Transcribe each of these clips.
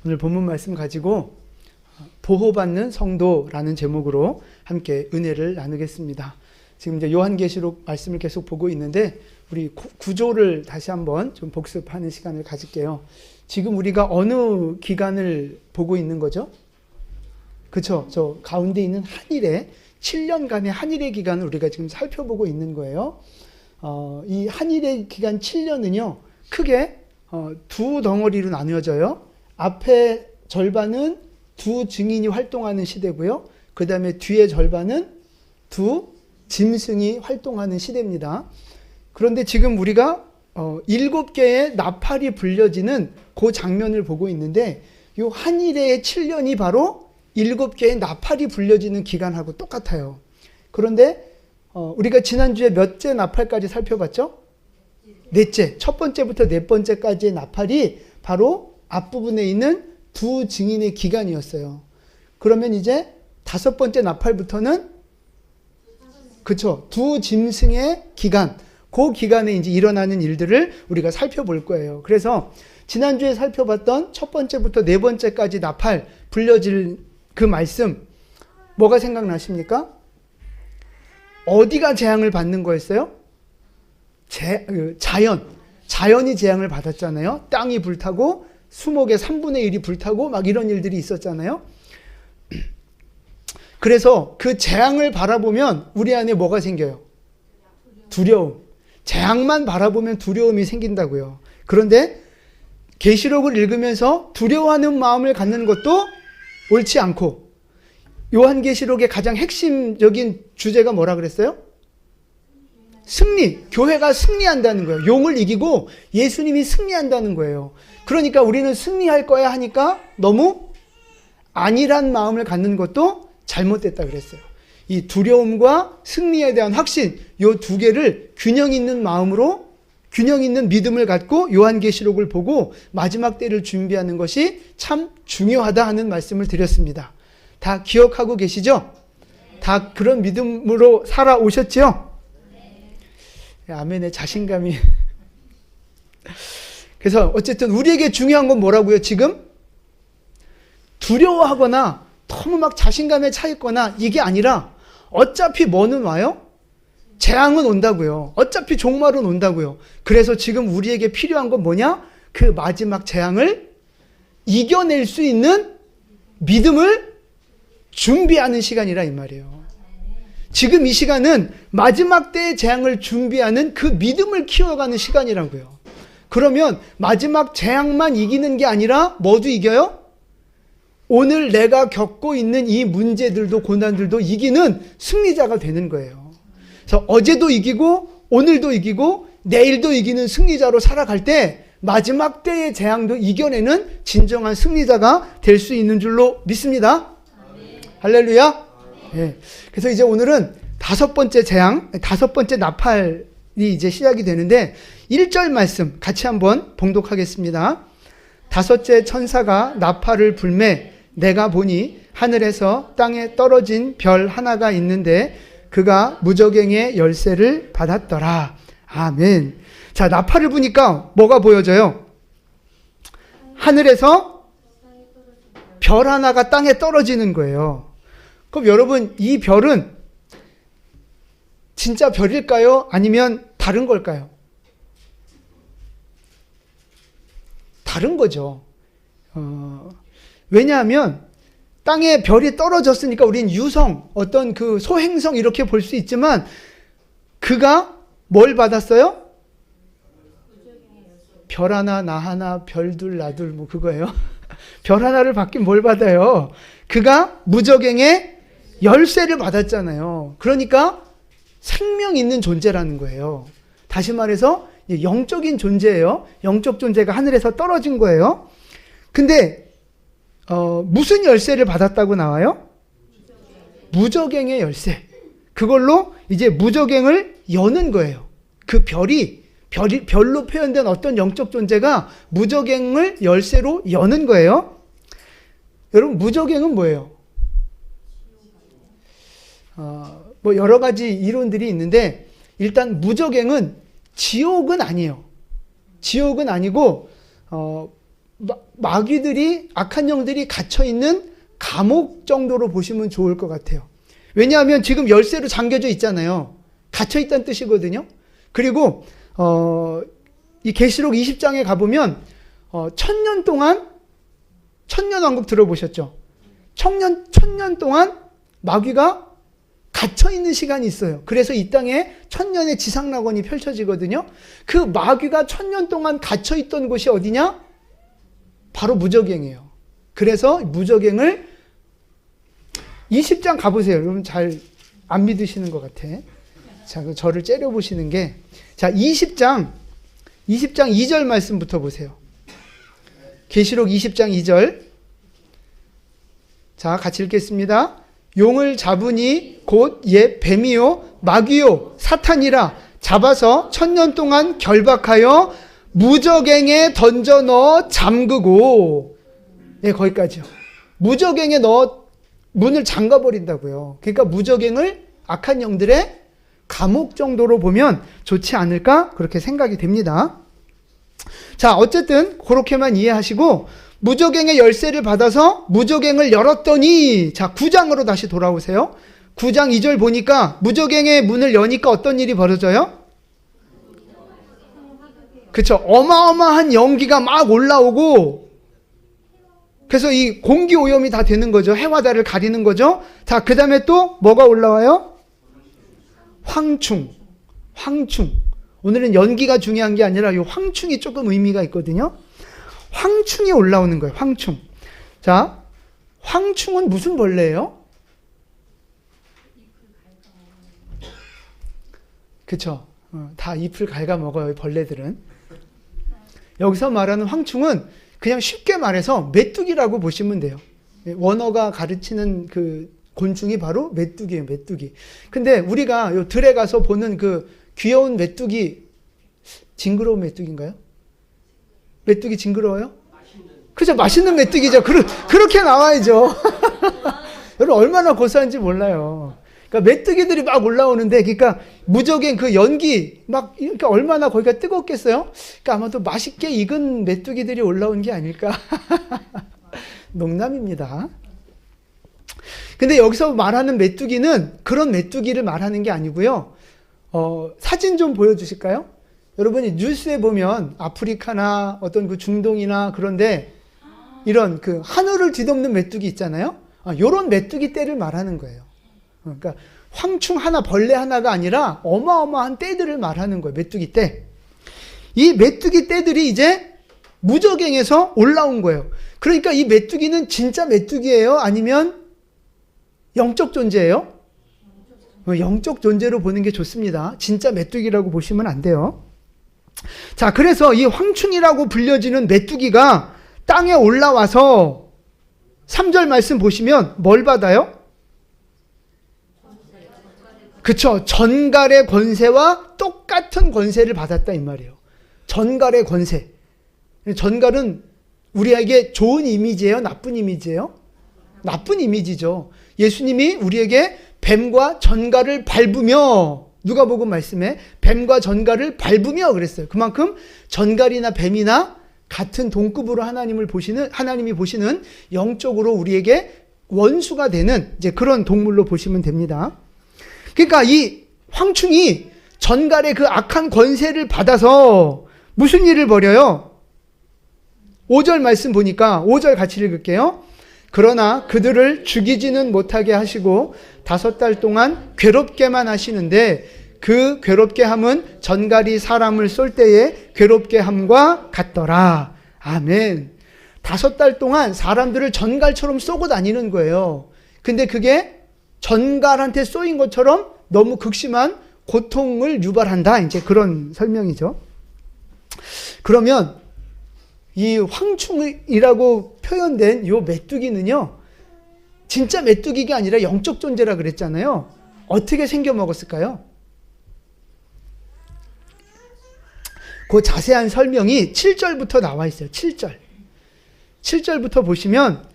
오늘 본문 말씀 가지고 보호받는 성도라는 제목으로 함께 은혜를 나누겠습니다. 지금 이제 요한계시록 말씀을 계속 보고 있는데 우리 구조를 다시 한번 좀 복습하는 시간을 가질게요. 지금 우리가 어느 기간을 보고 있는 거죠? 그렇죠? 저 가운데 있는 한일의 7년간의 한일의 기간을 우리가 지금 살펴보고 있는 거예요. 이 한일의 기간 7년은요 크게 두 덩어리로 나뉘어져요. 앞에 절반은 두 증인이 활동하는 시대고요. 그 다음에 뒤에 절반은 두 짐승이 활동하는 시대입니다. 그런데 지금 우리가 7개의 나팔이 불려지는 그 장면을 보고 있는데 이 한일의 7년이 바로 7개의 나팔이 불려지는 기간하고 똑같아요. 그런데 우리가 지난주에 몇째 나팔까지 살펴봤죠? 넷째. 첫 번째부터 네 번째까지의 나팔이 바로 앞부분에 있는 두 증인의 기간이었어요. 그러면 이제 다섯 번째 나팔부터는 그쵸, 두 짐승의 기간, 그 기간에 이제 일어나는 일들을 우리가 살펴볼 거예요. 그래서 지난주에 살펴봤던 첫 번째부터 네 번째까지 나팔 불려질 그 말씀, 뭐가 생각나십니까? 어디가 재앙을 받는 거였어요? 자연이 재앙을 받았잖아요. 땅이 불타고 수목의 3분의 1이 불타고 막 이런 일들이 있었잖아요. 그래서 그 재앙을 바라보면 우리 안에 뭐가 생겨요? 두려움. 재앙만 바라보면 두려움이 생긴다고요. 그런데 계시록을 읽으면서 두려워하는 마음을 갖는 것도 옳지 않고, 요한계시록의 가장 핵심적인 주제가 뭐라 그랬어요? 승리. 교회가 승리한다는 거예요. 용을 이기고 예수님이 승리한다는 거예요. 그러니까 우리는 승리할 거야 하니까 너무 안일한 마음을 갖는 것도 잘못됐다 그랬어요. 이 두려움과 승리에 대한 확신, 이 두 개를 균형 있는 마음으로, 균형 있는 믿음을 갖고 요한계시록을 보고 마지막 때를 준비하는 것이 참 중요하다 하는 말씀을 드렸습니다. 다 기억하고 계시죠? 다 그런 믿음으로 살아오셨죠? 아멘의 자신감이. 그래서 어쨌든 우리에게 중요한 건 뭐라고요? 지금 두려워하거나 너무 막 자신감에 차 있거나 이게 아니라 어차피 뭐는 와요? 재앙은 온다고요. 어차피 종말은 온다고요. 그래서 지금 우리에게 필요한 건 뭐냐? 그 마지막 재앙을 이겨낼 수 있는 믿음을 준비하는 시간이라 이 말이에요. 지금 이 시간은 마지막 때의 재앙을 준비하는 그 믿음을 키워가는 시간이라고요. 그러면 마지막 재앙만 이기는 게 아니라 뭐도 이겨요? 오늘 내가 겪고 있는 이 문제들도 고난들도 이기는 승리자가 되는 거예요. 그래서 어제도 이기고 오늘도 이기고 내일도 이기는 승리자로 살아갈 때 마지막 때의 재앙도 이겨내는 진정한 승리자가 될 수 있는 줄로 믿습니다. 할렐루야. 네. 그래서 이제 오늘은 다섯 번째 재앙, 다섯 번째 나팔이 이제 시작이 되는데 1절 말씀 같이 한번 봉독하겠습니다. 다섯째 천사가 나팔을 불매 내가 보니 하늘에서 땅에 떨어진 별 하나가 있는데 그가 무저갱의 열쇠를 받았더라. 아멘. 자, 나팔을 보니까 뭐가 보여져요? 하늘에서 별 하나가 땅에 떨어지는 거예요. 그럼 여러분, 이 별은 진짜 별일까요? 아니면 다른 걸까요? 다른 거죠. 왜냐하면 땅에 별이 떨어졌으니까 우린 유성, 어떤 그 소행성 이렇게 볼 수 있지만 그가 뭘 받았어요? 별 하나, 나 하나, 별둘, 나둘 뭐 그거예요. 별 하나를 받긴 뭘 받아요? 그가 무저갱의 열쇠를 받았잖아요. 그러니까 생명 있는 존재라는 거예요. 다시 말해서 영적인 존재예요. 영적 존재가 하늘에서 떨어진 거예요. 근데 무슨 열쇠를 받았다고 나와요? 무저갱의 열쇠. 그걸로 이제 무저갱을 여는 거예요. 그 별로 표현된 어떤 영적 존재가 무저갱을 열쇠로 여는 거예요. 여러분, 무저갱은 뭐예요? 뭐 여러 가지 이론들이 있는데 일단 무저갱은 지옥은 아니에요. 지옥은 아니고 마귀들이, 악한 영들이 gat혀있는 감옥 정도로 보시면 좋을 것 같아요. 왜냐하면 지금 열쇠로 잠겨져 있잖아요. 갇혀있다는 뜻이거든요. 그리고 이 계시록 20장에 가보면 1000년 동안, 천년왕국 들어보셨죠? 천년 동안 마귀가 갇혀있는 시간이 있어요. 그래서 이 땅에 1000년의 지상낙원이 펼쳐지거든요. 그 마귀가 1000년 동안 갇혀있던 곳이 어디냐? 바로 무저갱이에요. 그래서 무저갱을 20장 가보세요. 여러분 잘 안 믿으시는 것 같아. 자, 저를 째려보시는 게, 자, 20장 2절 말씀부터 보세요. 계시록 20장 2절. 자, 같이 읽겠습니다. 용을 잡으니 곧 옛 뱀이요 마귀요 사탄이라 잡아서 1000년 동안 결박하여 무저갱에 던져 넣어 잠그고, 예, 거기까지요. 무저갱에 넣어 문을 잠가버린다고요. 그러니까 무저갱을 악한 영들의 감옥 정도로 보면 좋지 않을까? 그렇게 생각이 됩니다. 자, 어쨌든 그렇게만 이해하시고, 무저갱의 열쇠를 받아서 무저갱을 열었더니, 자, 9장으로 다시 돌아오세요. 9장 2절 보니까 무저갱의 문을 여니까 어떤 일이 벌어져요? 그쵸. 어마어마한 연기가 막 올라오고, 그래서 이 공기 오염이 다 되는 거죠. 해와 달을 가리는 거죠. 자, 그 다음에 또 뭐가 올라와요? 황충. 오늘은 연기가 중요한 게 아니라 이 황충이 조금 의미가 있거든요. 황충이 올라오는 거예요. 황충. 자, 황충은 무슨 벌레예요? 그쵸. 다 잎을 갉아먹어요, 벌레들은. 여기서 말하는 황충은 그냥 쉽게 말해서 메뚜기라고 보시면 돼요. 원어가 가르치는 그 곤충이 바로 메뚜기예요, 메뚜기. 근데 우리가 요 들에 가서 보는 그 귀여운 메뚜기, 징그러운 메뚜기인가요? 메뚜기 징그러워요? 그죠, 맛있는 메뚜기죠. 그렇게 나와야죠. 여러분 얼마나 고소한지 몰라요. 그러니까 메뚜기들이 막 올라오는데, 그러니까 무적인 그 연기 막 그러니까 얼마나 거기가 뜨겁겠어요? 그러니까 아마도 맛있게 익은 메뚜기들이 올라온 게 아닐까. 농담입니다. 근데 여기서 말하는 메뚜기는 그런 메뚜기를 말하는 게 아니고요. 사진 좀 보여주실까요? 여러분이 뉴스에 보면 아프리카나 어떤 그 중동이나 그런데 이런 그 하늘을 뒤덮는 메뚜기 있잖아요. 요런 메뚜기 떼를 말하는 거예요. 그러니까 황충 하나, 벌레 하나가 아니라 어마어마한 떼들을 말하는 거예요. 메뚜기 떼. 이 메뚜기 떼들이 이제 무저갱에서 올라온 거예요. 그러니까 이 메뚜기는 진짜 메뚜기예요? 아니면 영적 존재예요? 영적 존재로 보는 게 좋습니다. 진짜 메뚜기라고 보시면 안 돼요. 자, 그래서 이 황충이라고 불려지는 메뚜기가 땅에 올라와서 3절 말씀 보시면 뭘 받아요? 그쵸. 전갈의 권세와 똑같은 권세를 받았다 이 말이에요. 전갈의 권세. 전갈은 우리에게 좋은 이미지예요? 나쁜 이미지예요? 나쁜 이미지죠. 예수님이 우리에게 뱀과 전갈을 밟으며, 누가복음 말씀에 뱀과 전갈을 밟으며 그랬어요. 그만큼 전갈이나 뱀이나 같은 동급으로 하나님이 보시는 영적으로 우리에게 원수가 되는 이제 그런 동물로 보시면 됩니다. 그러니까 이 황충이 전갈의 그 악한 권세를 받아서 무슨 일을 벌여요? 5절 말씀 보니까 5절 같이 읽을게요. 그러나 그들을 죽이지는 못하게 하시고 5달 동안 괴롭게만 하시는데 그 괴롭게 함은 전갈이 사람을 쏠 때의 괴롭게 함과 같더라. 아멘. 5달 동안 사람들을 전갈처럼 쏘고 다니는 거예요. 근데 그게 전갈한테 쏘인 것처럼 너무 극심한 고통을 유발한다. 이제 그런 설명이죠. 그러면 이 황충이라고 표현된 이 메뚜기는요, 진짜 메뚜기가 아니라 영적 존재라 그랬잖아요. 어떻게 생겨 먹었을까요? 그 자세한 설명이 7절부터 나와 있어요. 7절부터 보시면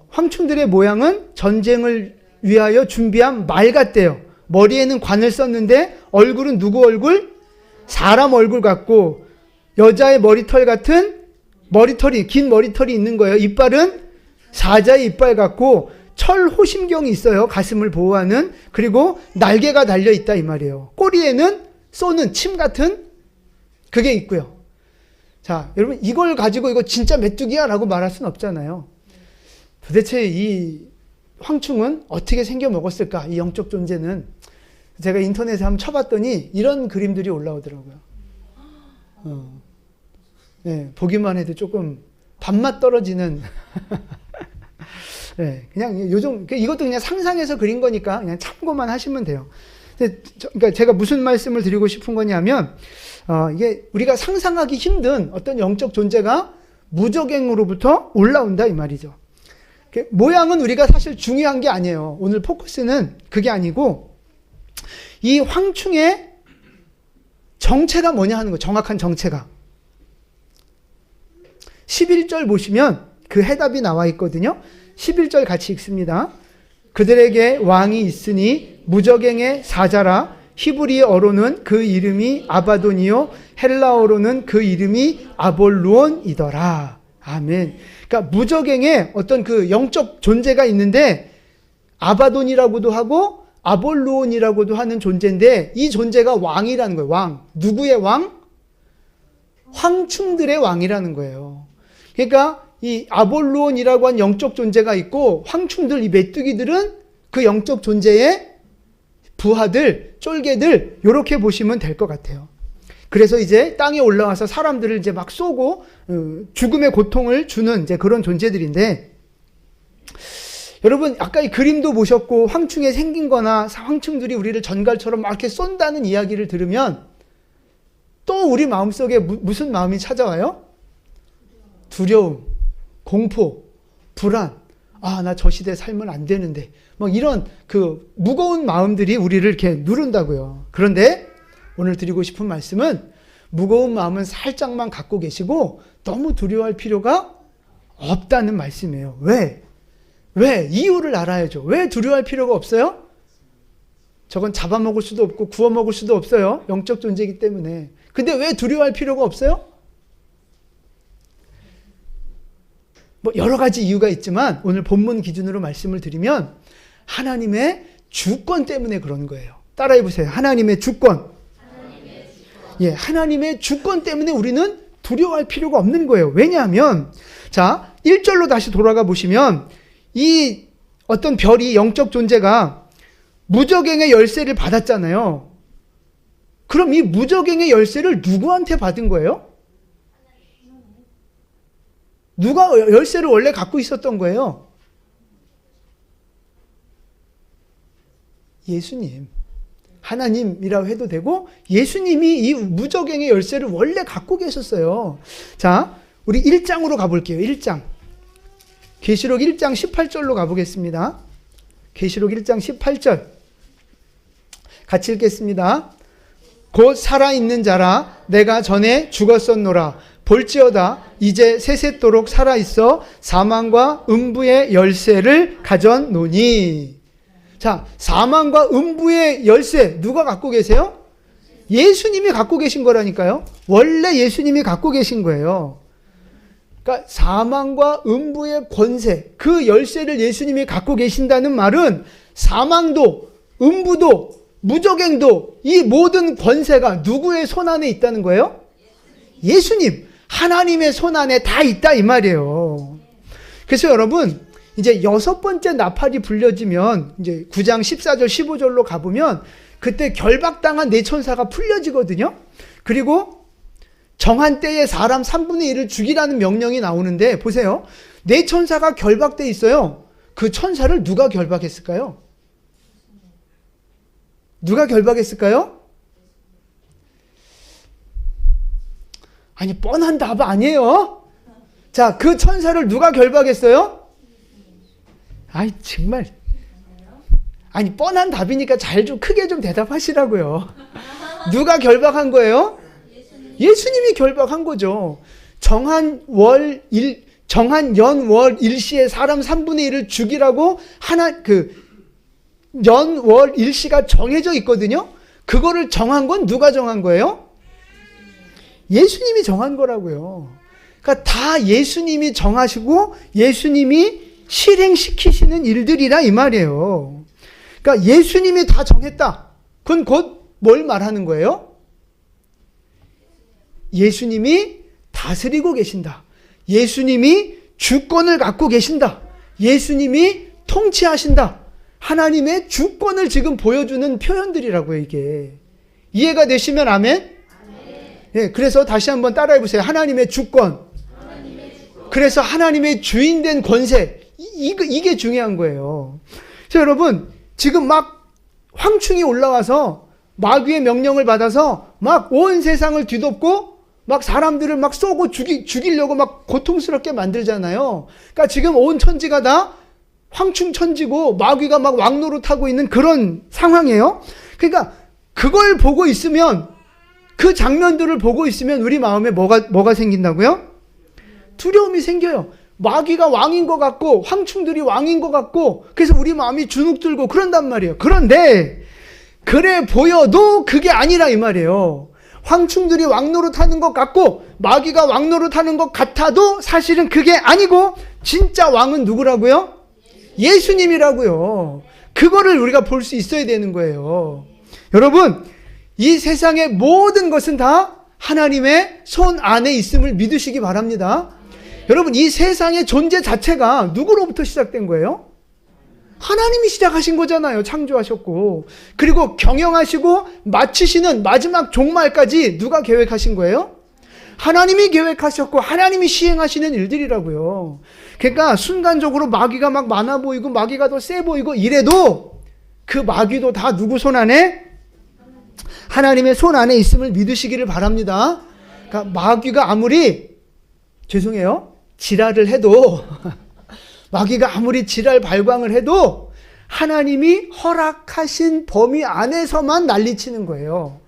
황충들의 모양은 전쟁을 위하여 준비한 말 같대요. 머리에는 관을 썼는데 얼굴은 누구 얼굴? 사람 얼굴 같고 여자의 머리털 같은 긴 머리털이 있는 거예요. 이빨은 사자의 이빨 같고 철 호심경이 있어요. 가슴을 보호하는. 그리고 날개가 달려 있다 이 말이에요. 꼬리에는 쏘는 침 같은 그게 있고요. 자, 여러분 이걸 가지고 이거 진짜 메뚜기야 라고 말할 수는 없잖아요. 도대체 이 황충은 어떻게 생겨 먹었을까? 이 영적 존재는. 제가 인터넷에 한번 쳐봤더니 이런 그림들이 올라오더라고요. 네, 보기만 해도 조금 밥맛 떨어지는 네, 그냥 요즘 이것도 그냥 상상해서 그린 거니까 그냥 참고만 하시면 돼요. 그러니까 제가 무슨 말씀을 드리고 싶은 거냐면 이게 우리가 상상하기 힘든 어떤 영적 존재가 무적행으로부터 올라온다 이 말이죠. 모양은 우리가 사실 중요한 게 아니에요. 오늘 포커스는 그게 아니고 이 황충의 정체가 뭐냐 하는 거, 정확한 정체가. 11절 보시면 그 해답이 나와 있거든요. 11절 같이 읽습니다. 그들에게 왕이 있으니 무적행의 사자라. 히브리어로는 그 이름이 아바돈이요 헬라어로는 그 이름이 아볼루온이더라. 아멘. 그러니까 무적행에 어떤 그 영적 존재가 있는데 아바돈이라고도 하고 아볼루온이라고도 하는 존재인데 이 존재가 왕이라는 거예요. 왕. 누구의 왕? 황충들의 왕이라는 거예요. 그러니까 이 아볼루온이라고 한 영적 존재가 있고 황충들, 이 메뚜기들은 그 영적 존재의 부하들, 쫄개들 이렇게 보시면 될 것 같아요. 그래서 이제 땅에 올라와서 사람들을 이제 막 쏘고 죽음의 고통을 주는 이제 그런 존재들인데 여러분 아까 이 그림도 보셨고 황충에 생긴 거나 황충들이 우리를 전갈처럼 막 이렇게 쏜다는 이야기를 들으면 또 우리 마음속에 무슨 마음이 찾아와요? 두려움, 공포, 불안. 아, 나 저 시대에 살면 안 되는데. 막 이런 그 무거운 마음들이 우리를 이렇게 누른다고요. 그런데 오늘 드리고 싶은 말씀은 무거운 마음은 살짝만 갖고 계시고 너무 두려워할 필요가 없다는 말씀이에요. 왜? 이유를 알아야죠. 왜 두려워할 필요가 없어요? 저건 잡아먹을 수도 없고 구워먹을 수도 없어요. 영적 존재이기 때문에. 근데 왜 두려워할 필요가 없어요? 뭐 여러 가지 이유가 있지만 오늘 본문 기준으로 말씀을 드리면 하나님의 주권 때문에 그런 거예요. 따라해 보세요. 하나님의 주권. 예, 하나님의 주권 때문에 우리는 두려워할 필요가 없는 거예요. 왜냐하면 자, 1절로 다시 돌아가 보시면 이 어떤 별이 영적 존재가 무적행의 열쇠를 받았잖아요. 그럼 이 무적행의 열쇠를 누구한테 받은 거예요? 누가 열쇠를 원래 갖고 있었던 거예요? 예수님. 하나님이라고 해도 되고 예수님이 이 무적행의 열쇠를 원래 갖고 계셨어요. 자, 우리 1장으로 가볼게요. 1장. 계시록 1장 18절로 가보겠습니다. 계시록 1장 18절. 같이 읽겠습니다. 곧 살아있는 자라 내가 전에 죽었었노라. 볼지어다 이제 세세토록 살아있어 사망과 음부의 열쇠를 가졌노니. 자, 사망과 음부의 열쇠 누가 갖고 계세요? 예수님이 갖고 계신 거라니까요. 원래 예수님이 갖고 계신 거예요. 그러니까 사망과 음부의 권세, 그 열쇠를 예수님이 갖고 계신다는 말은 사망도 음부도 무적행도 이 모든 권세가 누구의 손 안에 있다는 거예요? 예수님, 하나님의 손 안에 다 있다 이 말이에요. 그래서 여러분 이제 6번째 나팔이 불려지면 이제 9장 14절 15절로 가보면 그때 결박당한 네 천사가 풀려지거든요. 그리고 정한 때에 사람 3분의 1을 죽이라는 명령이 나오는데 보세요. 네 천사가 결박돼 있어요. 그 천사를 누가 결박했을까요? 누가 결박했을까요? 아니 뻔한 답 아니에요. 자, 그 천사를 누가 결박했어요? 아이 정말 아니 뻔한 답이니까 잘 좀 크게 좀 대답하시라고요. 누가 결박한 거예요? 예수님이 결박한 거죠. 정한 연 월 일시에 사람 3분의 1을 죽이라고 연 월 일시가 정해져 있거든요. 그거를 정한 건 누가 정한 거예요? 예수님이 정한 거라고요. 그러니까 다 예수님이 정하시고 예수님이 실행시키시는 일들이라 이 말이에요. 그러니까 예수님이 다 정했다. 그건 곧 뭘 말하는 거예요? 예수님이 다스리고 계신다. 예수님이 주권을 갖고 계신다. 예수님이 통치하신다. 하나님의 주권을 지금 보여주는 표현들이라고요, 이게. 이해가 되시면 아멘? 네, 그래서 다시 한번 따라해 보세요. 하나님의 주권. 그래서 하나님의 주인된 권세. 이게 중요한 거예요. 자, 여러분, 지금 막 황충이 올라와서 마귀의 명령을 받아서 막 온 세상을 뒤덮고 막 사람들을 막 쏘고 죽이려고 막 고통스럽게 만들잖아요. 그러니까 지금 온 천지가 다 황충 천지고 마귀가 막 왕노릇하고 있는 그런 상황이에요. 그러니까 그걸 보고 있으면, 그 장면들을 보고 있으면 우리 마음에 뭐가 생긴다고요? 두려움이 생겨요. 마귀가 왕인 것 같고 황충들이 왕인 것 같고, 그래서 우리 마음이 주눅들고 그런단 말이에요. 그런데 그래 보여도 그게 아니라 이 말이에요. 황충들이 왕노릇하는 것 같고 마귀가 왕노릇하는 것 같아도 사실은 그게 아니고 진짜 왕은 누구라고요? 예수님이라고요. 그거를 우리가 볼 수 있어야 되는 거예요. 여러분, 이 세상의 모든 것은 다 하나님의 손 안에 있음을 믿으시기 바랍니다. 여러분, 이 세상의 존재 자체가 누구로부터 시작된 거예요? 하나님이 시작하신 거잖아요. 창조하셨고. 그리고 경영하시고 마치시는 마지막 종말까지 누가 계획하신 거예요? 하나님이 계획하셨고 하나님이 시행하시는 일들이라고요. 그러니까 순간적으로 마귀가 막 많아 보이고 마귀가 더 세 보이고 이래도 그 마귀도 다 누구 손 안에? 하나님의 손 안에 있음을 믿으시기를 바랍니다. 그러니까 마귀가 아무리, 죄송해요, 지랄을 해도 마귀가 아무리 지랄 발광을 해도 하나님이 허락하신 범위 안에서만 난리치는 거예요.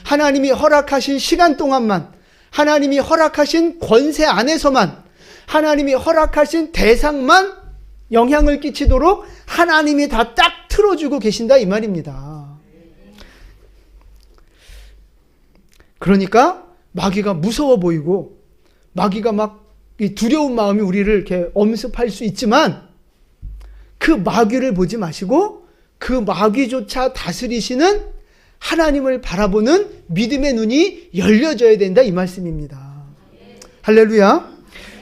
하나님이 허락하신 시간 동안만, 하나님이 허락하신 권세 안에서만, 하나님이 허락하신 대상만 영향을 끼치도록 하나님이 다 딱 틀어주고 계신다 이 말입니다. 그러니까 마귀가 무서워 보이고 마귀가 막 이 두려운 마음이 우리를 이렇게 엄습할 수 있지만 그 마귀를 보지 마시고 그 마귀조차 다스리시는 하나님을 바라보는 믿음의 눈이 열려져야 된다 이 말씀입니다. 할렐루야.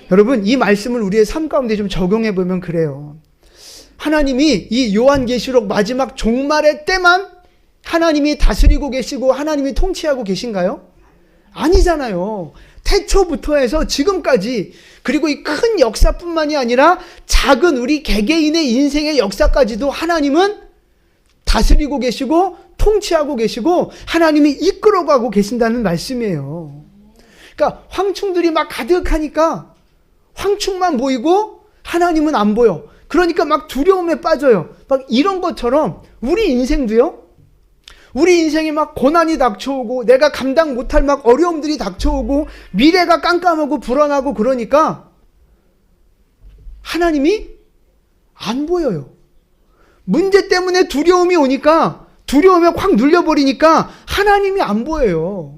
여러분, 이 말씀을 우리의 삶 가운데 좀 적용해 보면 그래요. 하나님이 이 요한계시록 마지막 종말의 때만 하나님이 다스리고 계시고 하나님이 통치하고 계신가요? 아니잖아요. 태초부터 해서 지금까지, 그리고 이 큰 역사뿐만이 아니라 작은 우리 개개인의 인생의 역사까지도 하나님은 다스리고 계시고 통치하고 계시고 하나님이 이끌어가고 계신다는 말씀이에요. 그러니까 황충들이 막 가득하니까 황충만 보이고 하나님은 안 보여. 그러니까 막 두려움에 빠져요. 막 이런 것처럼 우리 인생도요. 우리 인생에 막 고난이 닥쳐오고 내가 감당 못할 막 어려움들이 닥쳐오고 미래가 깜깜하고 불안하고 그러니까 하나님이 안 보여요. 문제 때문에 두려움이 오니까 두려움에 확 눌려버리니까 하나님이 안 보여요.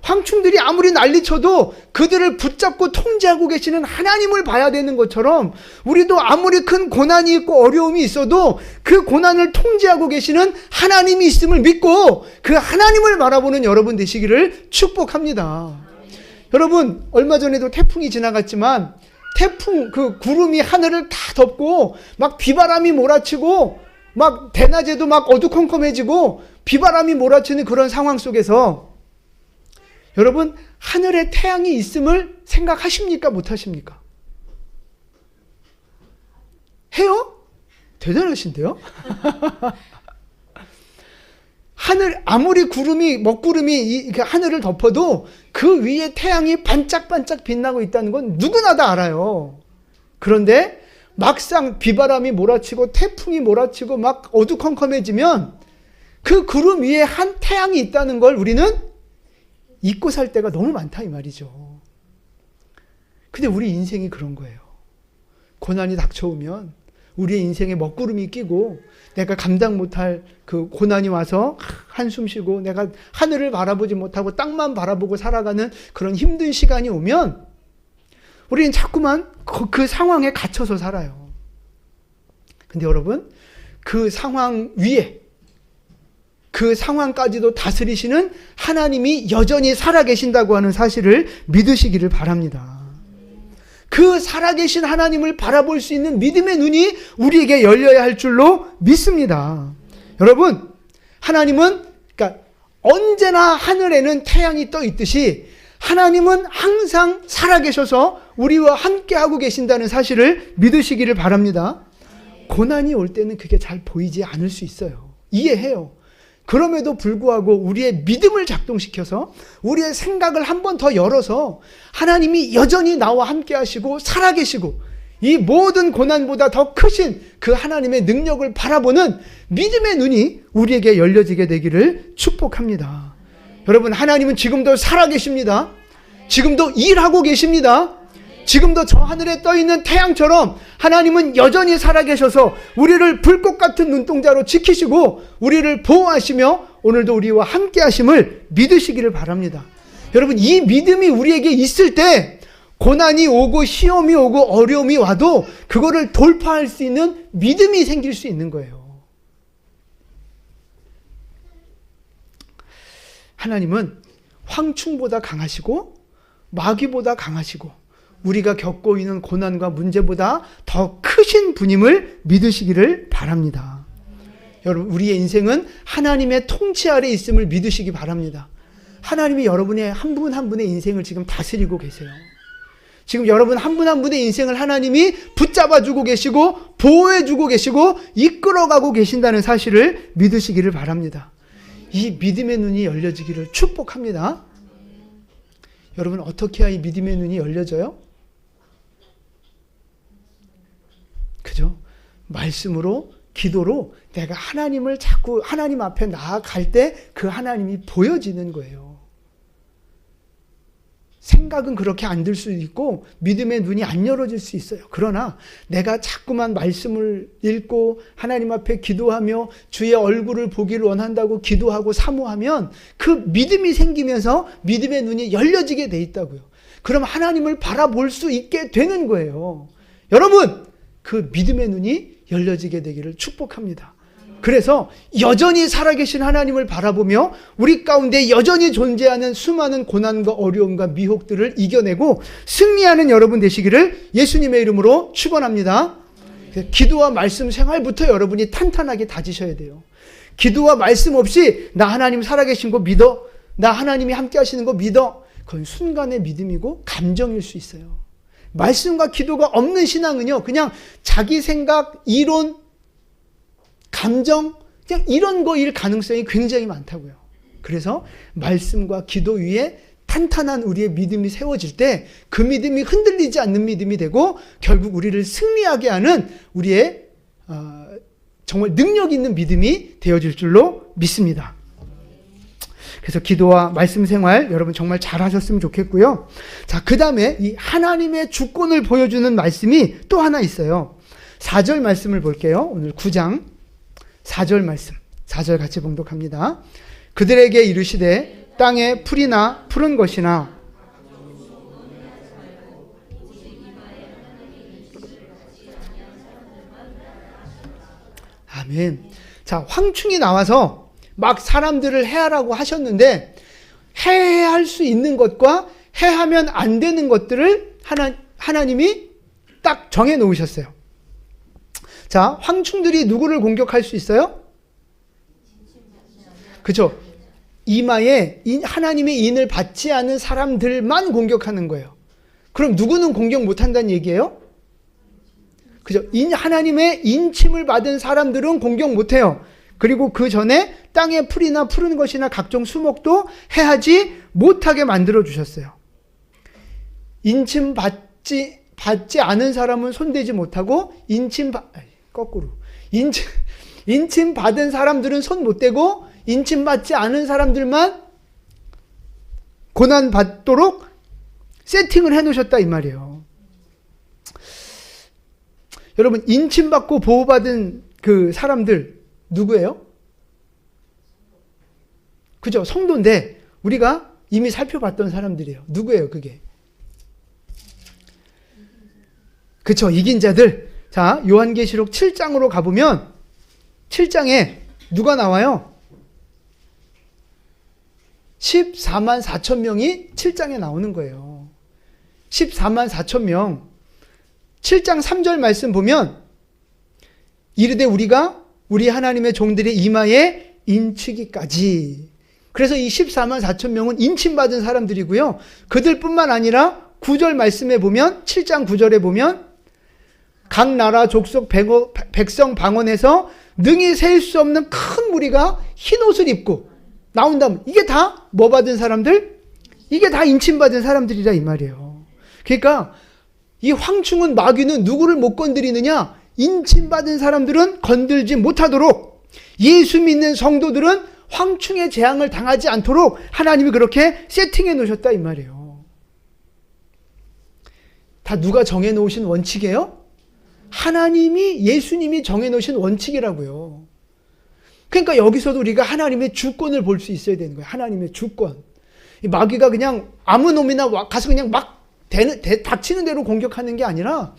황충들이 아무리 난리쳐도 그들을 붙잡고 통제하고 계시는 하나님을 봐야 되는 것처럼 우리도 아무리 큰 고난이 있고 어려움이 있어도 그 고난을 통제하고 계시는 하나님이 있음을 믿고 그 하나님을 바라보는 여러분 되시기를 축복합니다. 여러분, 얼마 전에도 태풍이 지나갔지만 태풍 그 구름이 하늘을 다 덮고 막 비바람이 몰아치고 막 대낮에도 막 어두컴컴해지고 비바람이 몰아치는 그런 상황 속에서 여러분, 하늘에 태양이 있음을 생각하십니까? 못하십니까? 해요? 대단하신데요? 하늘, 아무리 구름이, 먹구름이 하늘을 덮어도 그 위에 태양이 반짝반짝 빛나고 있다는 건 누구나 다 알아요. 그런데 막상 비바람이 몰아치고 태풍이 몰아치고 막 어두컴컴해지면 그 구름 위에 한 태양이 있다는 걸 우리는 잊고 살 때가 너무 많다 이 말이죠. 근데 우리 인생이 그런 거예요. 고난이 닥쳐오면 우리의 인생에 먹구름이 끼고 내가 감당 못할 그 고난이 와서 한숨 쉬고 내가 하늘을 바라보지 못하고 땅만 바라보고 살아가는 그런 힘든 시간이 오면 우리는 자꾸만 그 상황에 갇혀서 살아요. 근데 여러분, 그 상황 위에, 그 상황까지도 다스리시는 하나님이 여전히 살아계신다고 하는 사실을 믿으시기를 바랍니다. 그 살아계신 하나님을 바라볼 수 있는 믿음의 눈이 우리에게 열려야 할 줄로 믿습니다. 여러분, 하나님은 그러니까 언제나 하늘에는 태양이 떠 있듯이 하나님은 항상 살아계셔서 우리와 함께하고 계신다는 사실을 믿으시기를 바랍니다. 고난이 올 때는 그게 잘 보이지 않을 수 있어요. 이해해요. 그럼에도 불구하고 우리의 믿음을 작동시켜서 우리의 생각을 한 번 더 열어서 하나님이 여전히 나와 함께 하시고 살아계시고 이 모든 고난보다 더 크신 그 하나님의 능력을 바라보는 믿음의 눈이 우리에게 열려지게 되기를 축복합니다. 여러분, 하나님은 지금도 살아계십니다. 지금도 일하고 계십니다. 지금도 저 하늘에 떠있는 태양처럼 하나님은 여전히 살아계셔서 우리를 불꽃 같은 눈동자로 지키시고 우리를 보호하시며 오늘도 우리와 함께 하심을 믿으시기를 바랍니다. 여러분, 이 믿음이 우리에게 있을 때 고난이 오고 시험이 오고 어려움이 와도 그거를 돌파할 수 있는 믿음이 생길 수 있는 거예요. 하나님은 황충보다 강하시고 마귀보다 강하시고 우리가 겪고 있는 고난과 문제보다 더 크신 분임을 믿으시기를 바랍니다. 여러분, 우리의 인생은 하나님의 통치 아래 있음을 믿으시기 바랍니다. 하나님이 여러분의 한 분 한 분의 인생을 지금 다스리고 계세요. 지금 여러분 한 분 한 분의 인생을 하나님이 붙잡아주고 계시고 보호해주고 계시고 이끌어가고 계신다는 사실을 믿으시기를 바랍니다. 이 믿음의 눈이 열려지기를 축복합니다. 여러분, 어떻게 해야 이 믿음의 눈이 열려져요? 그죠? 말씀으로, 기도로 내가 하나님을 자꾸 하나님 앞에 나아갈 때 그 하나님이 보여지는 거예요. 생각은 그렇게 안 들 수 있고 믿음의 눈이 안 열어질 수 있어요. 그러나 내가 자꾸만 말씀을 읽고 하나님 앞에 기도하며 주의 얼굴을 보기를 원한다고 기도하고 사모하면 그 믿음이 생기면서 믿음의 눈이 열려지게 돼 있다고요. 그럼 하나님을 바라볼 수 있게 되는 거예요. 여러분, 그 믿음의 눈이 열려지게 되기를 축복합니다. 그래서 여전히 살아계신 하나님을 바라보며 우리 가운데 여전히 존재하는 수많은 고난과 어려움과 미혹들을 이겨내고 승리하는 여러분 되시기를 예수님의 이름으로 축원합니다. 기도와 말씀 생활부터 여러분이 탄탄하게 다지셔야 돼요. 기도와 말씀 없이 나 하나님 살아계신 거 믿어, 나 하나님이 함께 하시는 거 믿어, 그건 순간의 믿음이고 감정일 수 있어요. 말씀과 기도가 없는 신앙은요, 그냥 자기 생각, 이론, 감정, 그냥 이런 거일 가능성이 굉장히 많다고요. 그래서 말씀과 기도 위에 탄탄한 우리의 믿음이 세워질 때 그 믿음이 흔들리지 않는 믿음이 되고 결국 우리를 승리하게 하는 우리의 정말 능력 있는 믿음이 되어질 줄로 믿습니다. 그래서 기도와 말씀 생활 여러분 정말 잘하셨으면 좋겠고요. 자, 그 다음에 이 하나님의 주권을 보여주는 말씀이 또 하나 있어요. 4절 말씀을 볼게요. 오늘 9장 4절 말씀. 4절 같이 봉독합니다. 그들에게 이르시되 땅에 풀이나 푸른 것이나 아멘. 자, 황충이 나와서 막 사람들을 해하라고 하셨는데 해할 수 있는 것과 해하면 안 되는 것들을 하나님이 딱 정해 놓으셨어요. 자, 황충들이 누구를 공격할 수 있어요? 그죠? 이마에 하나님의 인을 받지 않은 사람들만 공격하는 거예요. 그럼 누구는 공격 못한다는 얘기예요? 그죠? 하나님의 인침을 받은 사람들은 공격 못해요. 그리고 그 전에 땅에 풀이나 푸른 것이나 각종 수목도 해하지 못하게 만들어 주셨어요. 인침 받지 않은 사람은 손대지 못하고 인침 받은 사람들은 손 못 대고 인침 받지 않은 사람들만 고난 받도록 세팅을 해 놓으셨다 이 말이에요. 여러분, 인침 받고 보호받은 그 사람들 누구예요? 그죠? 성도인데 우리가 이미 살펴봤던 사람들이에요. 누구예요, 그게? 그쵸, 이긴 자들. 자, 요한계시록 7장으로 가보면 7장에 누가 나와요? 14만 4천 명이 7장에 나오는 거예요. 14만 4천 명. 7장 3절 말씀 보면 이르되 우리가 우리 하나님의 종들의 이마에 인치기까지. 그래서 이 14만 4천 명은 인침받은 사람들이고요. 그들뿐만 아니라 9절 말씀에 보면 7장 9절에 보면 각 나라 족속 백성 방언에서 능히 셀 수 없는 큰 무리가 흰 옷을 입고 나온다면 이게 다 뭐 받은 사람들? 이게 다 인침받은 사람들이라 이 말이에요. 그러니까 이 황충은 마귀는 누구를 못 건드리느냐? 인침받은 사람들은 건들지 못하도록, 예수 믿는 성도들은 황충의 재앙을 당하지 않도록 하나님이 그렇게 세팅해 놓으셨다 이 말이에요. 다 누가 정해 놓으신 원칙이에요? 하나님이, 예수님이 정해 놓으신 원칙이라고요. 그러니까 여기서도 우리가 하나님의 주권을 볼 수 있어야 되는 거예요. 하나님의 주권. 이 마귀가 그냥 아무 놈이나 가서 그냥 막 닥치는 대로 공격하는 게 아니라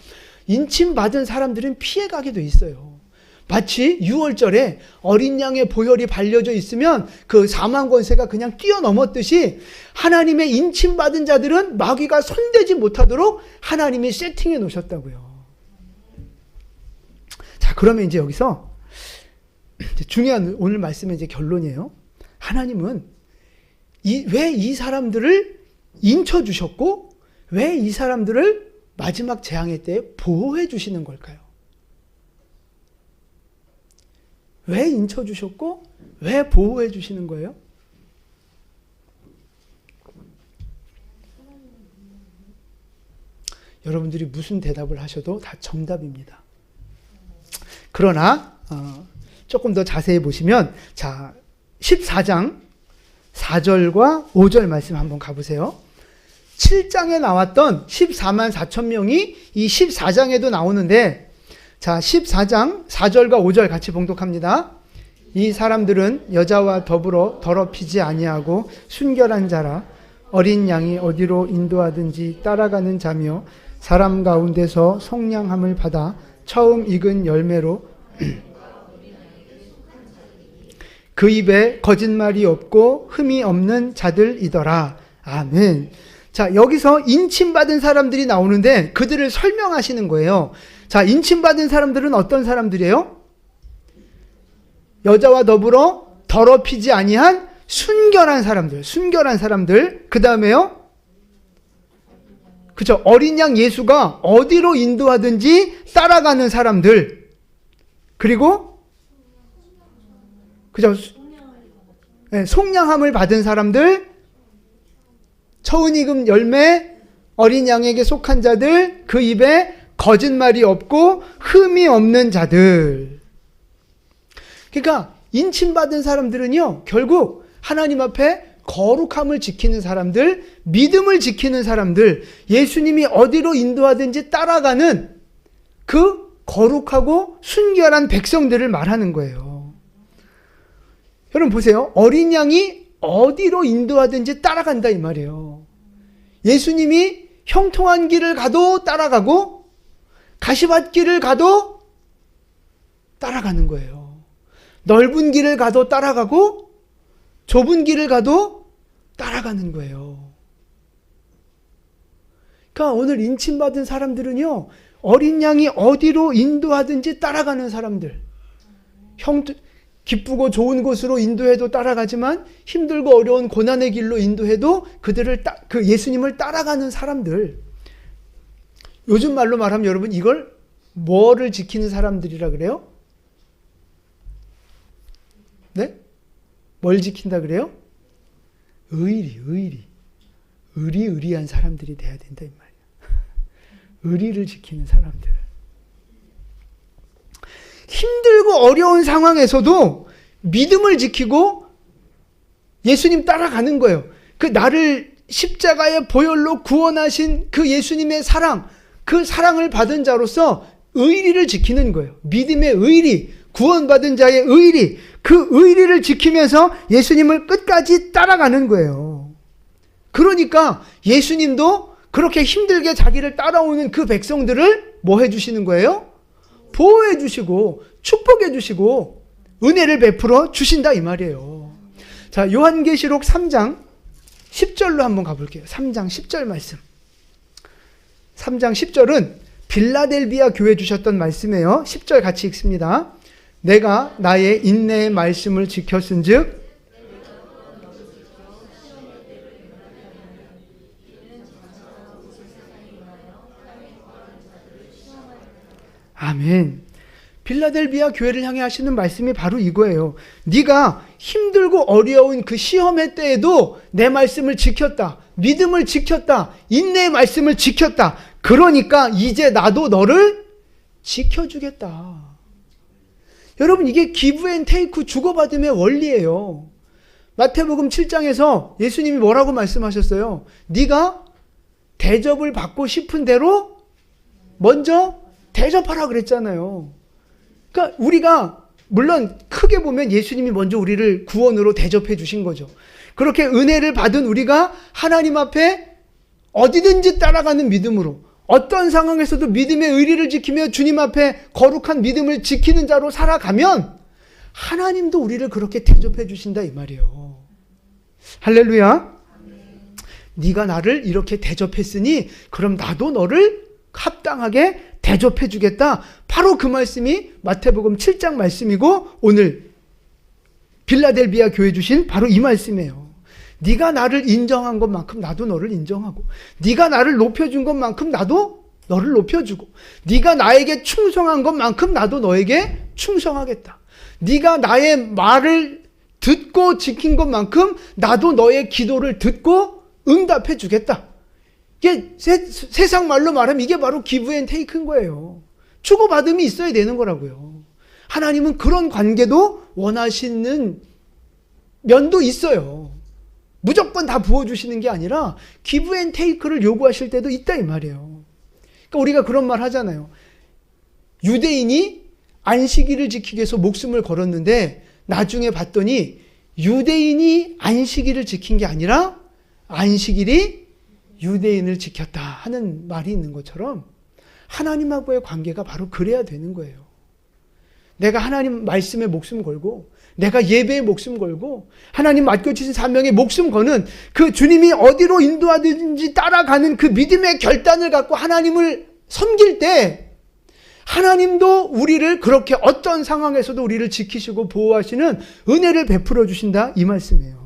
인침받은 사람들은 피해가게 돼 있어요. 마치 6월절에 어린 양의 보혈이 발려져 있으면 그 사망 권세가 그냥 뛰어넘었듯이 하나님의 인침받은 자들은 마귀가 손대지 못하도록 하나님이 세팅해 놓으셨다고요. 자, 그러면 이제 여기서 중요한 오늘 말씀의 이제 결론이에요. 하나님은 왜 이 사람들을 인쳐 주셨고 왜 이 사람들을 마지막 재앙의 때에 보호해 주시는 걸까요? 왜 인쳐 주셨고 왜 보호해 주시는 거예요? 여러분들이 무슨 대답을 하셔도 다 정답입니다. 그러나 조금 더 자세히 보시면 자 14장 4절과 5절 말씀 한번 가보세요. 7장에 나왔던 14만 4천 명이 이 14장에도 나오는데 자 14장 4절과 5절 같이 봉독합니다. 이 사람들은 여자와 더불어 더럽히지 아니하고 순결한 자라 어린 양이 어디로 인도하든지 따라가는 자며 사람 가운데서 속량함을 받아 처음 익은 열매로 그 입에 거짓말이 없고 흠이 없는 자들이더라. 아멘. 자, 여기서 인침받은 사람들이 나오는데 그들을 설명하시는 거예요. 자, 인침받은 사람들은 어떤 사람들이에요? 여자와 더불어 더럽히지 아니한 순결한 사람들. 순결한 사람들. 그 다음에요? 그쵸. 어린 양 예수가 어디로 인도하든지 따라가는 사람들. 그리고 그죠? 네, 속량함을 받은 사람들, 처음 익은 열매, 어린 양에게 속한 자들, 그 입에 거짓말이 없고 흠이 없는 자들. 그러니까 인침받은 사람들은요, 결국 하나님 앞에 거룩함을 지키는 사람들, 믿음을 지키는 사람들, 예수님이 어디로 인도하든지 따라가는 그 거룩하고 순결한 백성들을 말하는 거예요. 여러분 보세요. 어린 양이 어디로 인도하든지 따라간다 이 말이에요. 예수님이 형통한 길을 가도 따라가고 가시밭길을 가도 따라가는 거예요. 넓은 길을 가도 따라가고 좁은 길을 가도 따라가는 거예요. 그러니까 오늘 인침받은 사람들은요, 어린 양이 어디로 인도하든지 따라가는 사람들. 기쁘고 좋은 곳으로 인도해도 따라가지만 힘들고 어려운 고난의 길로 인도해도 그들을 그 예수님을 따라가는 사람들. 요즘 말로 말하면 여러분 이걸 뭐를 지키는 사람들이라 그래요? 네? 뭘 지킨다 그래요? 의리한 사람들이 돼야 된다 이 말이야. 의리를 지키는 사람들. 힘들고 어려운 상황에서도 믿음을 지키고 예수님 따라가는 거예요. 그 나를 십자가의 보혈로 구원하신 그 예수님의 사랑, 그 사랑을 받은 자로서 의리를 지키는 거예요. 믿음의 의리, 구원받은 자의 의리, 그 의리를 지키면서 예수님을 끝까지 따라가는 거예요. 그러니까 예수님도 그렇게 힘들게 자기를 따라오는 그 백성들을 뭐 해주시는 거예요? 보호해 주시고 축복해 주시고 은혜를 베풀어 주신다 이 말이에요. 자, 요한계시록 3장 10절로 한번 가볼게요. 3장 10절 말씀. 3장 10절은 빌라델비아 교회 주셨던 말씀이에요. 10절 같이 읽습니다. 내가 나의 인내의 말씀을 지켰은즉 아멘. 빌라델비아 교회를 향해 하시는 말씀이 바로 이거예요. 네가 힘들고 어려운 그 시험의 때에도 내 말씀을 지켰다. 믿음을 지켰다. 인내의 말씀을 지켰다. 그러니까 이제 나도 너를 지켜주겠다. 여러분, 이게 기브 앤 테이크, 주고받음의 원리예요. 마태복음 7장에서 예수님이 뭐라고 말씀하셨어요? 네가 대접을 받고 싶은 대로 먼저 대접하라 그랬잖아요. 그러니까 우리가 물론 크게 보면 예수님이 먼저 우리를 구원으로 대접해 주신 거죠. 그렇게 은혜를 받은 우리가 하나님 앞에 어디든지 따라가는 믿음으로, 어떤 상황에서도 믿음의 의리를 지키며 주님 앞에 거룩한 믿음을 지키는 자로 살아가면 하나님도 우리를 그렇게 대접해 주신다 이 말이에요. 할렐루야. 네가 나를 이렇게 대접했으니 그럼 나도 너를 합당하게 대접해 주겠다. 바로 그 말씀이 마태복음 7장 말씀이고 오늘 빌라델비아 교회 주신 바로 이 말씀이에요. 네가 나를 인정한 것만큼 나도 너를 인정하고, 네가 나를 높여준 것만큼 나도 너를 높여주고, 네가 나에게 충성한 것만큼 나도 너에게 충성하겠다. 네가 나의 말을 듣고 지킨 것만큼 나도 너의 기도를 듣고 응답해 주겠다. 이게 세상 말로 말하면 이게 바로 기브 앤 테이크인 거예요. 주고받음이 있어야 되는 거라고요. 하나님은 그런 관계도 원하시는 면도 있어요. 무조건 다 부어주시는 게 아니라 기브 앤 테이크를 요구하실 때도 있다 이 말이에요. 그러니까 우리가 그런 말 하잖아요. 유대인이 안식일을 지키기 위해서 목숨을 걸었는데 나중에 봤더니 유대인이 안식일을 지킨 게 아니라 안식일이 유대인을 지켰다 하는 말이 있는 것처럼 하나님하고의 관계가 바로 그래야 되는 거예요. 내가 하나님 말씀에 목숨 걸고, 내가 예배에 목숨 걸고, 하나님 맡겨주신 사명에 목숨 거는 그 주님이 어디로 인도하든지 따라가는 그 믿음의 결단을 갖고 하나님을 섬길 때 하나님도 우리를 그렇게 어떤 상황에서도 우리를 지키시고 보호하시는 은혜를 베풀어 주신다 이 말씀이에요.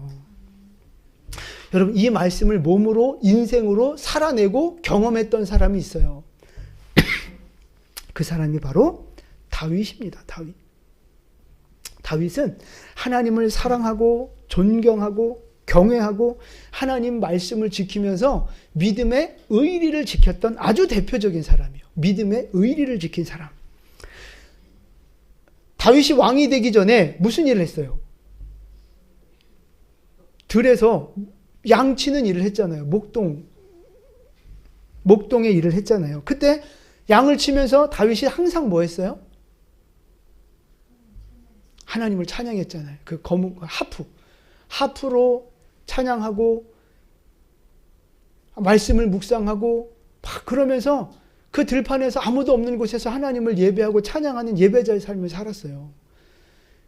여러분, 이 말씀을 몸으로 인생으로 살아내고 경험했던 사람이 있어요. 그 사람이 바로 다윗입니다. 다윗. 다윗은 하나님을 사랑하고 존경하고 경외하고 하나님 말씀을 지키면서 믿음의 의리를 지켰던 아주 대표적인 사람이에요. 믿음의 의리를 지킨 사람. 다윗이 왕이 되기 전에 무슨 일을 했어요? 들에서 양치는 일을 했잖아요. 목동의 일을 했잖아요. 그때 양을 치면서 다윗이 항상 뭐 했어요? 하나님을 찬양했잖아요. 그 검은 하프로 찬양하고 말씀을 묵상하고 막 그러면서 그 들판에서 아무도 없는 곳에서 하나님을 예배하고 찬양하는 예배자의 삶을 살았어요.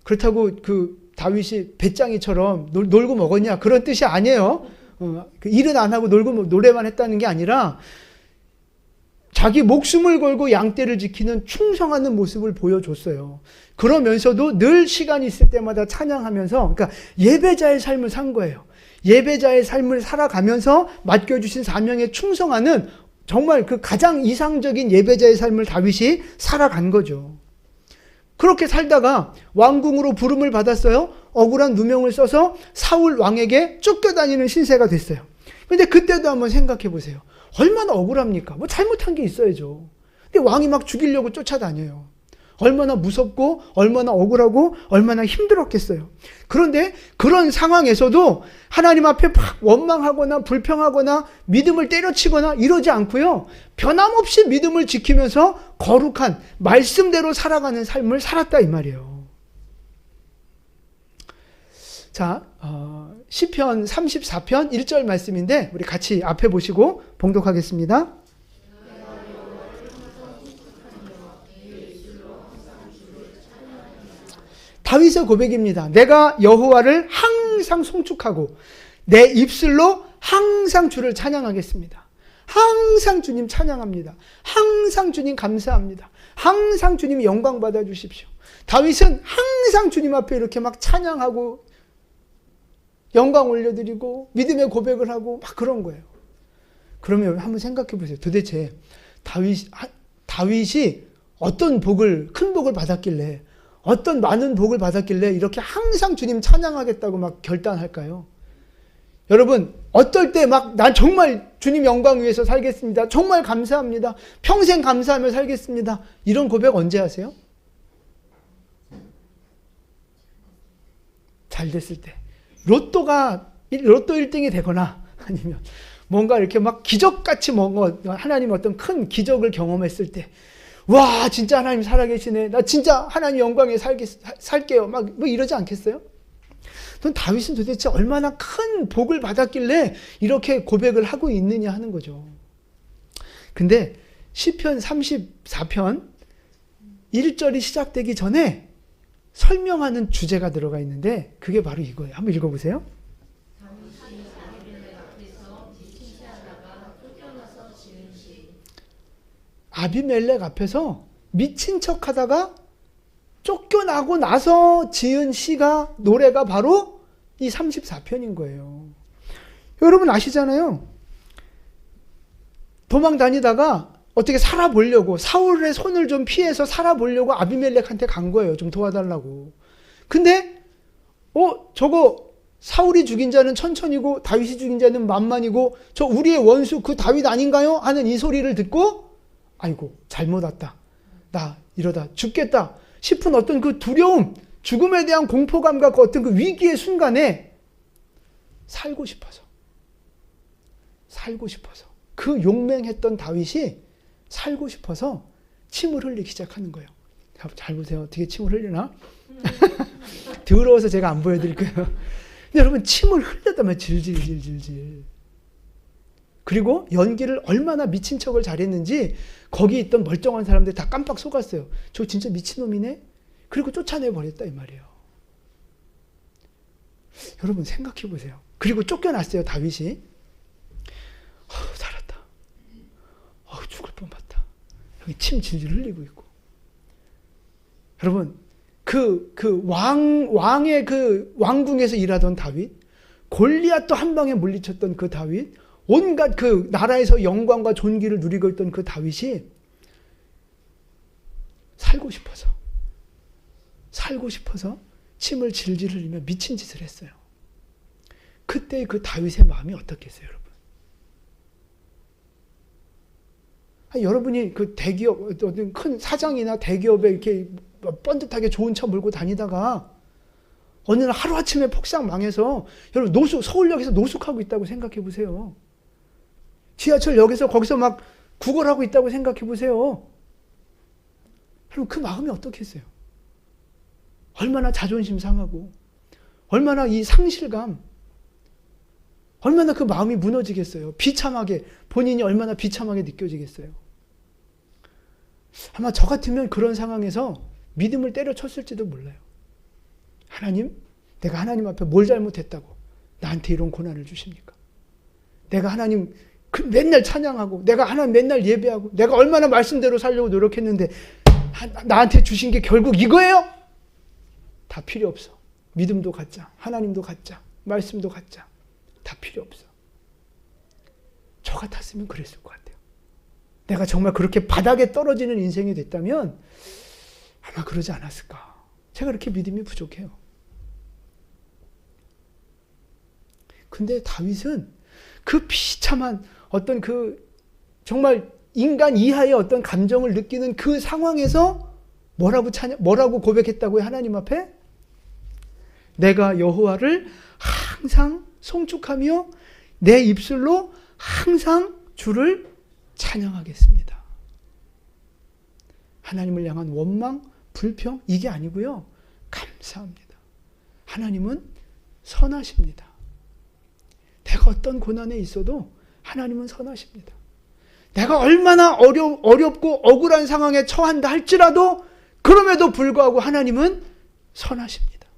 그렇다고 그 다윗이 배짱이처럼 놀고 먹었냐 그런 뜻이 아니에요. 일은 안 하고 놀고 노래만 했다는 게 아니라 자기 목숨을 걸고 양떼를 지키는 충성하는 모습을 보여줬어요. 그러면서도 늘 시간이 있을 때마다 찬양하면서, 그러니까 예배자의 삶을 산 거예요. 예배자의 삶을 살아가면서 맡겨주신 사명에 충성하는 정말 그 가장 이상적인 예배자의 삶을 다윗이 살아간 거죠. 그렇게 살다가 왕궁으로 부름을 받았어요. 억울한 누명을 써서 사울 왕에게 쫓겨다니는 신세가 됐어요. 근데 그때도 한번 생각해 보세요. 얼마나 억울합니까? 뭐 잘못한 게 있어야죠. 근데 왕이 막 죽이려고 쫓아다녀요. 얼마나 무섭고 얼마나 억울하고 얼마나 힘들었겠어요. 그런데 그런 상황에서도 하나님 앞에 막 원망하거나 불평하거나 믿음을 때려치거나 이러지 않고요. 변함없이 믿음을 지키면서 거룩한 말씀대로 살아가는 삶을 살았다 이 말이에요. 자, 시편 34편 1절 말씀인데 우리 같이 앞에 보시고 봉독하겠습니다. 다윗의 고백입니다. 내가 여호와를 항상 송축하고 내 입술로 항상 주를 찬양하겠습니다. 항상 주님 찬양합니다. 항상 주님 감사합니다. 항상 주님 영광 받아주십시오. 다윗은 항상 주님 앞에 이렇게 막 찬양하고 영광 올려드리고 믿음의 고백을 하고 막 그런 거예요. 그러면 한번 생각해 보세요. 도대체 다윗이 어떤 복을, 큰 복을 받았길래, 어떤 많은 복을 받았길래 이렇게 항상 주님 찬양하겠다고 막 결단할까요? 여러분, 어떨 때 막 난 정말 주님 영광 위해서 살겠습니다. 정말 감사합니다. 평생 감사하며 살겠습니다. 이런 고백 언제 하세요? 잘 됐을 때. 로또 1등이 되거나 아니면 뭔가 이렇게 막 기적같이 뭔가 하나님 어떤 큰 기적을 경험했을 때, 와, 진짜 하나님 살아계시네. 나 진짜 하나님 영광에 살게요. 막 뭐 이러지 않겠어요? 그럼 다윗은 도대체 얼마나 큰 복을 받았길래 이렇게 고백을 하고 있느냐 하는 거죠. 근데 시편 34편 1절이 시작되기 전에 설명하는 주제가 들어가 있는데 그게 바로 이거예요. 한번 읽어보세요. 아비멜렉 앞에서 미친 척하다가 쫓겨나고 나서 지은 시가, 노래가 바로 이 34편인 거예요. 여러분 아시잖아요. 도망 다니다가 어떻게 살아보려고, 사울의 손을 좀 피해서 살아보려고 아비멜렉한테 간 거예요. 좀 도와달라고. 근데 저거 사울이 죽인 자는 천천히고 다윗이 죽인 자는 만만이고 저 우리의 원수 그 다윗 아닌가요? 하는 이 소리를 듣고 아이고 잘못 왔다. 나 이러다 죽겠다 싶은 어떤 그 두려움, 죽음에 대한 공포감과 그 어떤 그 위기의 순간에 살고 싶어서 그 용맹했던 다윗이 살고 싶어서 침을 흘리기 시작하는 거예요. 잘 보세요. 어떻게 침을 흘리나? 더러워서 제가 안 보여드릴 거예요. 근데 여러분 침을 흘렸다면 질질질질질. 그리고 연기를 얼마나 미친 척을 잘했는지 거기 있던 멀쩡한 사람들 다 깜빡 속았어요. 저 진짜 미친놈이네? 그리고 쫓아내버렸다 이 말이에요. 여러분 생각해 보세요. 그리고 쫓겨났어요 다윗이. 살았다. 죽을 뻔봤다. 여기 침 질질 흘리고 있고. 여러분 왕의 그 왕궁에서 일하던 다윗, 골리앗도 한 방에 물리쳤던 그 다윗, 온갖 그 나라에서 영광과 존귀를 누리고 있던 그 다윗이 살고 싶어서 침을 질질 흘리며 미친 짓을 했어요. 그때 그 다윗의 마음이 어떻겠어요, 여러분? 여러분이 그 대기업, 어떤 큰 사장이나 대기업에 이렇게 번듯하게 좋은 차 몰고 다니다가 어느 날 하루아침에 폭삭 망해서 여러분 서울역에서 노숙하고 있다고 생각해 보세요. 지하철역에서 거기서 막 구걸하고 있다고 생각해 보세요. 여러분 그 마음이 어떻겠어요? 얼마나 자존심 상하고 얼마나 이 상실감, 얼마나 그 마음이 무너지겠어요. 본인이 얼마나 비참하게 느껴지겠어요. 아마 저 같으면 그런 상황에서 믿음을 때려쳤을지도 몰라요. 하나님, 내가 하나님 앞에 뭘 잘못했다고 나한테 이런 고난을 주십니까? 내가 하나님 맨날 찬양하고 내가 하나님 맨날 예배하고 내가 얼마나 말씀대로 살려고 노력했는데 나한테 주신 게 결국 이거예요? 다 필요 없어. 믿음도 갖자. 하나님도 갖자. 말씀도 갖자. 다 필요 없어. 저 같았으면 그랬을 것 같아요. 내가 정말 그렇게 바닥에 떨어지는 인생이 됐다면 아마 그러지 않았을까. 제가 이렇게 믿음이 부족해요. 근데 다윗은 그 비참한 어떤 그 정말 인간 이하의 어떤 감정을 느끼는 그 상황에서 뭐라고 고백했다고요? 하나님 앞에? 내가 여호와를 항상 송축하며 내 입술로 항상 주를 찬양하겠습니다. 하나님을 향한 원망, 불평 이게 아니고요. 감사합니다. 하나님은 선하십니다. 내가 어떤 고난에 있어도 하나님은 선하십니다. 내가 얼마나 어렵고 억울한 상황에 처한다 할지라도 그럼에도 불구하고 하나님은 선하십니다.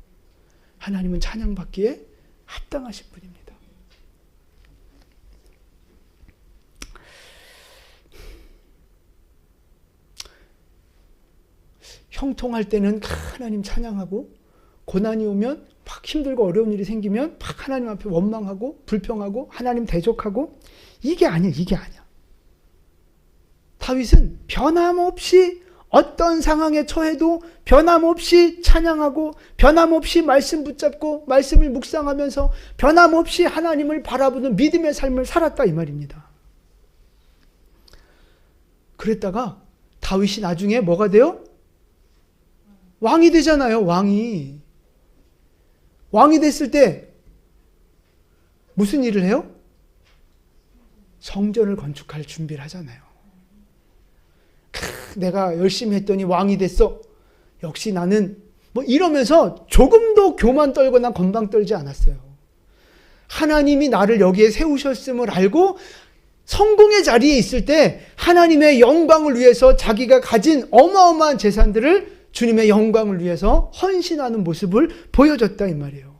하나님은 찬양받기에 합당하신 분입니다. 형통할 때는 하나님 찬양하고, 고난이 오면 막 힘들고 어려운 일이 생기면 막 하나님 앞에 원망하고 불평하고 하나님 대적하고, 이게 아니야. 다윗은 변함없이 어떤 상황에 처해도 변함없이 찬양하고, 변함없이 말씀 붙잡고 말씀을 묵상하면서 변함없이 하나님을 바라보는 믿음의 삶을 살았다 이 말입니다. 그랬다가 다윗이 나중에 뭐가 돼요? 왕이 되잖아요. 왕이 됐을 때 무슨 일을 해요? 성전을 건축할 준비를 하잖아요. 내가 열심히 했더니 왕이 됐어. 역시 나는 뭐 이러면서 조금도 교만 떨거나 건방 떨지 않았어요. 하나님이 나를 여기에 세우셨음을 알고 성공의 자리에 있을 때 하나님의 영광을 위해서 자기가 가진 어마어마한 재산들을 주님의 영광을 위해서 헌신하는 모습을 보여줬다 이 말이에요.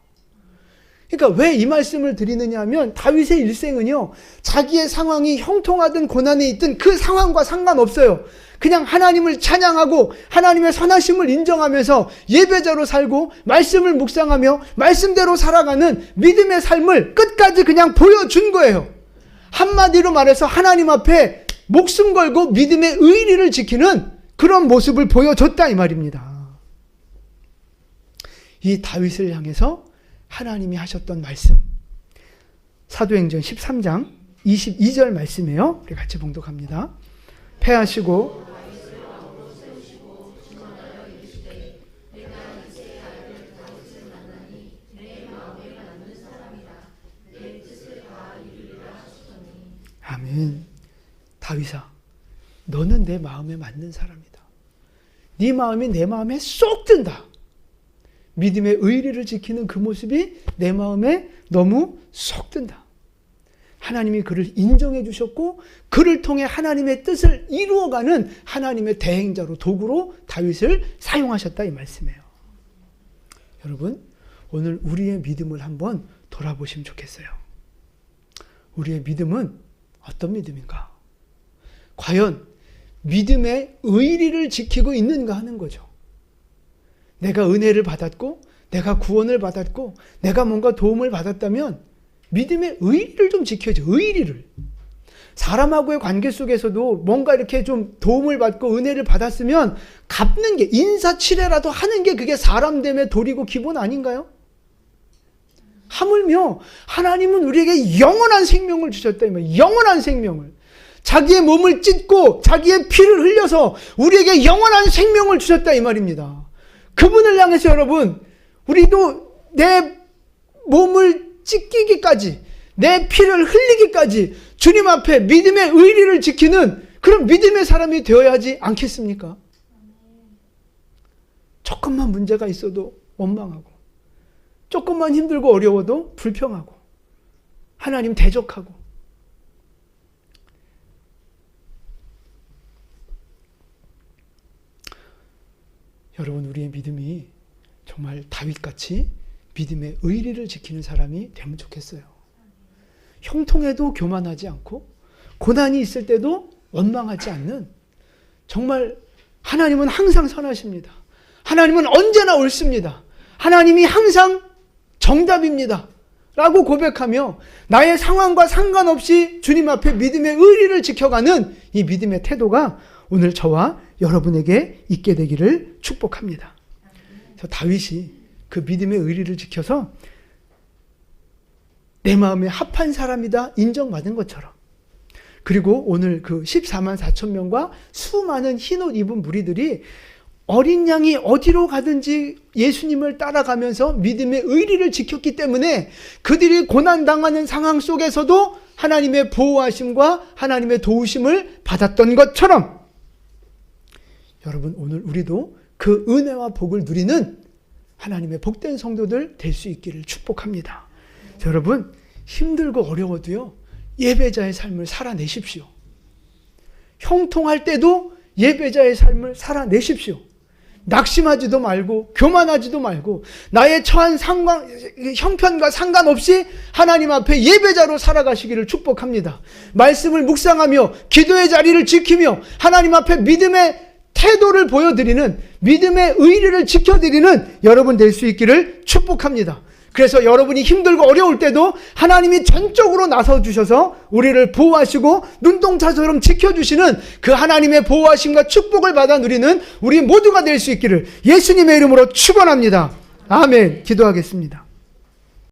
그러니까 왜 이 말씀을 드리느냐 하면, 다윗의 일생은요, 자기의 상황이 형통하든 고난에 있든 그 상황과 상관없어요. 그냥 하나님을 찬양하고 하나님의 선하심을 인정하면서 예배자로 살고 말씀을 묵상하며 말씀대로 살아가는 믿음의 삶을 끝까지 그냥 보여준 거예요. 한마디로 말해서 하나님 앞에 목숨 걸고 믿음의 의리를 지키는 그런 모습을 보여줬다 이 말입니다. 이 다윗을 향해서 하나님이 하셨던 말씀, 사도행전 13장 22절 말씀이에요. 우리 같이 봉독합니다. 패하시고 아멘. 다윗아, 너는 내 마음에 맞는 사람이다. 네 마음이 내 마음에 쏙 든다. 믿음의 의리를 지키는 그 모습이 내 마음에 너무 쏙 든다. 하나님이 그를 인정해 주셨고 그를 통해 하나님의 뜻을 이루어가는 하나님의 대행자로, 도구로 다윗을 사용하셨다 이 말씀이에요. 여러분, 오늘 우리의 믿음을 한번 돌아보시면 좋겠어요. 우리의 믿음은 어떤 믿음인가? 과연 믿음의 의리를 지키고 있는가 하는 거죠. 내가 은혜를 받았고 내가 구원을 받았고 내가 뭔가 도움을 받았다면 믿음의 의리를 좀 지켜야죠. 의리를. 사람하고의 관계 속에서도 뭔가 이렇게 좀 도움을 받고 은혜를 받았으면 갚는 게, 인사치레라도 하는 게 그게 사람됨의 도리고 기본 아닌가요? 하물며 하나님은 우리에게 영원한 생명을 주셨다. 영원한 생명을. 자기의 몸을 찢고 자기의 피를 흘려서 우리에게 영원한 생명을 주셨다 이 말입니다. 그분을 향해서 여러분, 우리도 내 몸을 찢기기까지, 내 피를 흘리기까지 주님 앞에 믿음의 의리를 지키는 그런 믿음의 사람이 되어야 하지 않겠습니까? 조금만 문제가 있어도 원망하고, 조금만 힘들고 어려워도 불평하고, 하나님 대적하고. 여러분, 우리의 믿음이 정말 다윗같이 믿음의 의리를 지키는 사람이 되면 좋겠어요. 형통해도 교만하지 않고 고난이 있을 때도 원망하지 않는, 정말 하나님은 항상 선하십니다. 하나님은 언제나 옳습니다. 하나님이 항상 정답입니다. 라고 고백하며 나의 상황과 상관없이 주님 앞에 믿음의 의리를 지켜가는 이 믿음의 태도가 오늘 저와 여러분에게 있게 되기를 축복합니다. 그래서 다윗이 그 믿음의 의리를 지켜서 내 마음에 합한 사람이다 인정받은 것처럼, 그리고 오늘 그 14만 4천 명과 수많은 흰옷 입은 무리들이 어린 양이 어디로 가든지 예수님을 따라가면서 믿음의 의리를 지켰기 때문에 그들이 고난당하는 상황 속에서도 하나님의 보호하심과 하나님의 도우심을 받았던 것처럼, 여러분, 오늘 우리도 그 은혜와 복을 누리는 하나님의 복된 성도들 될 수 있기를 축복합니다. 여러분, 힘들고 어려워도요, 예배자의 삶을 살아내십시오. 형통할 때도 예배자의 삶을 살아내십시오. 낙심하지도 말고 교만하지도 말고 나의 처한 형편과 상관없이 하나님 앞에 예배자로 살아가시기를 축복합니다. 말씀을 묵상하며 기도의 자리를 지키며 하나님 앞에 믿음의 태도를 보여드리는, 믿음의 의리를 지켜드리는 여러분 될 수 있기를 축복합니다. 그래서 여러분이 힘들고 어려울 때도 하나님이 전적으로 나서주셔서 우리를 보호하시고 눈동자처럼 지켜주시는 그 하나님의 보호하심과 축복을 받아 누리는 우리 모두가 될 수 있기를 예수님의 이름으로 축원합니다. 아멘. 기도하겠습니다.